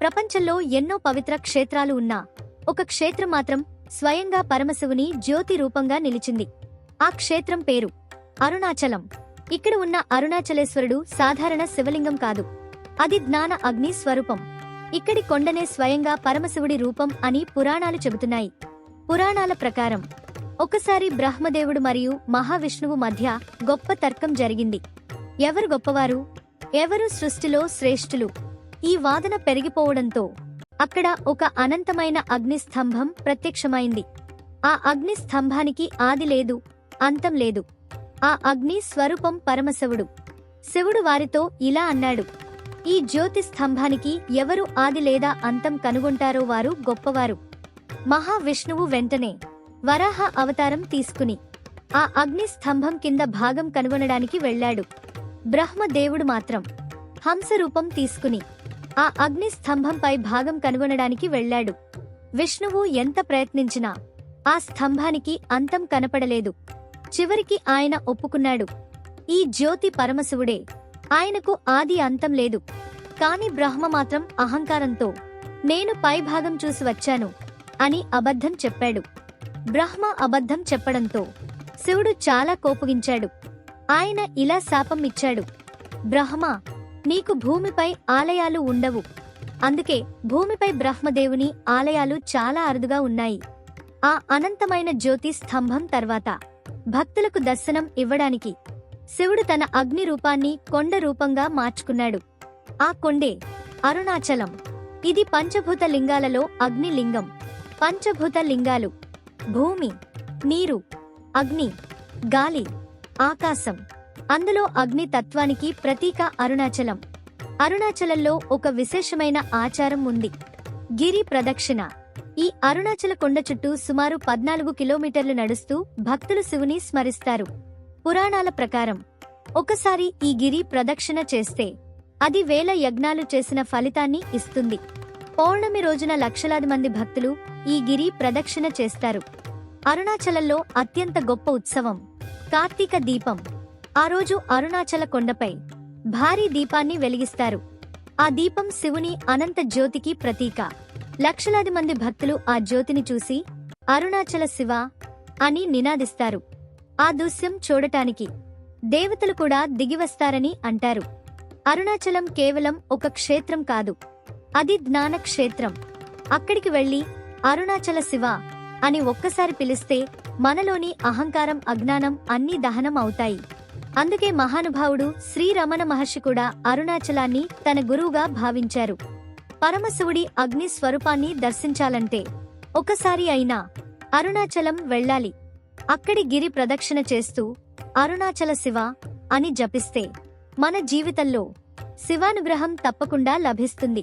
ప్రపంచంలో ఎన్నో పవిత్ర క్షేత్రాలు ఉన్నా ఒక క్షేత్రం మాత్రం స్వయంగా పరమశివుని జ్యోతి రూపంగా నిలిచింది. ఆ క్షేత్రం పేరు అరుణాచలం. ఇక్కడ ఉన్న అరుణాచలేశ్వరుడు సాధారణ శివలింగం కాదు, అది జ్ఞాన అగ్ని స్వరూపం. ఇక్కడి కొండనే స్వయంగా పరమశివుడి రూపం అని పురాణాలు చెబుతున్నాయి. పురాణాల ప్రకారం ఒకసారి బ్రహ్మదేవుడు మరియు మహావిష్ణువు మధ్య గొప్ప తర్కం జరిగింది. ఎవరు గొప్పవారు, ఎవరు సృష్టిలో శ్రేష్ఠులు? ఈ వాదన పెరిగిపోవడంతో అక్కడ ఒక అనంతమైన అగ్నిస్తంభం ప్రత్యక్షమైంది. ఆ అగ్ని స్తంభానికి ఆది లేదు, అంతం లేదు. ఆ అగ్ని స్వరూపం పరమశివుడు. శివుడు వారితో ఇలా అన్నాడు: ఈ జ్యోతి స్తంభానికి ఎవరు ఆది లేదా అంతం కనుగొంటారో వారు గొప్పవారు. మహావిష్ణువు వెంటనే వరాహ అవతారం తీసుకుని ఆ అగ్ని స్తంభం కింద భాగం కనుగొనడానికి వెళ్లాడు. బ్రహ్మదేవుడు మాత్రం హంసరూపం తీసుకుని ఆ అగ్ని స్తంభంపై భాగం కనుగొనడానికి వెళ్లాడు. విష్ణువు ఎంత ప్రయత్నించినా ఆ స్తంభానికి అంతం కనపడలేదు. చివరికి ఆయన ఒప్పుకున్నాడు, ఈ జ్యోతి పరమశివుడే, ఆయనకు ఆది అంతం లేదు. కాని బ్రహ్మ మాత్రం అహంకారంతో నేను పైభాగం చూసి వచ్చాను అని అబద్ధం చెప్పాడు. బ్రహ్మ అబద్ధం చెప్పడంతో శివుడు చాలా కోపగించాడు. ఆయన ఇలా శాపం ఇచ్చాడు: బ్రహ్మ, నీకు భూమిపై ఆలయాలు ఉండవు. అందుకే భూమిపై బ్రహ్మదేవుని ఆలయాలు చాలా అరుదుగా ఉన్నాయి. ఆ అనంతమైన జ్యోతి స్తంభం తర్వాత భక్తులకు దర్శనం ఇవ్వడానికి శివుడు తన అగ్ని రూపాన్ని కొండ రూపంగా మార్చుకున్నాడు. ఆ కొండే అరుణాచలం. ఇది పంచభూత లింగాలలో అగ్ని లింగం. పంచభూత లింగాలు భూమి, నీరు, అగ్ని, గాలి, ఆకాశం. అందులో అగ్ని తత్వానికి ప్రతీక అరుణాచలం. అరుణాచలంలో ఒక విశేషమైన ఆచారం ఉంది: గిరి ప్రదక్షిణ. ఈ అరుణాచల కొండ చుట్టూ సుమారు 14 కిలోమీటర్లు నడుస్తూ భక్తులు శివుని స్మరిస్తారు. పురాణాల ప్రకారం ఒకసారి ఈ గిరి ప్రదక్షిణ చేస్తే అది 1000 యజ్ఞాలు చేసిన ఫలితాన్ని ఇస్తుంది. పౌర్ణమి రోజున లక్షలాది మంది భక్తులు ఈ గిరి ప్రదక్షిణ చేస్తారు. అరుణాచలంలో అత్యంత గొప్ప ఉత్సవం కార్తీక దీపం. ఆ రోజు అరుణాచల కొండపై భారీ దీపాన్ని వెలిగిస్తారు. ఆ దీపం శివుని అనంత జ్యోతికి ప్రతీక. లక్షలాది మంది భక్తులు ఆ జ్యోతిని చూసి అరుణాచల శివ అని నినాదిస్తారు. ఆ దృశ్యం చూడటానికి దేవతలు కూడా దిగివస్తారని అంటారు. అరుణాచలం కేవలం ఒక క్షేత్రం కాదు, అది జ్ఞాన క్షేత్రం. అక్కడికి వెళ్లి అరుణాచల శివ అని ఒక్కసారి పిలిస్తే మనలోని అహంకారం, అజ్ఞానం అన్నీ దహనం అవుతాయి. అందుకే మహానుభావుడు శ్రీరమణ మహర్షి కూడా అరుణాచలాన్ని తన గురువుగా భావించారు. పరమశివుడి అగ్ని స్వరూపాన్ని దర్శించాలంటే ఒకసారి అయినా అరుణాచలం వెళ్ళాలి. అక్కడి గిరి ప్రదక్షిణ చేస్తూ అరుణాచల శివ అని జపిస్తే మన జీవితంలో శివానుగ్రహం తప్పకుండా లభిస్తుంది.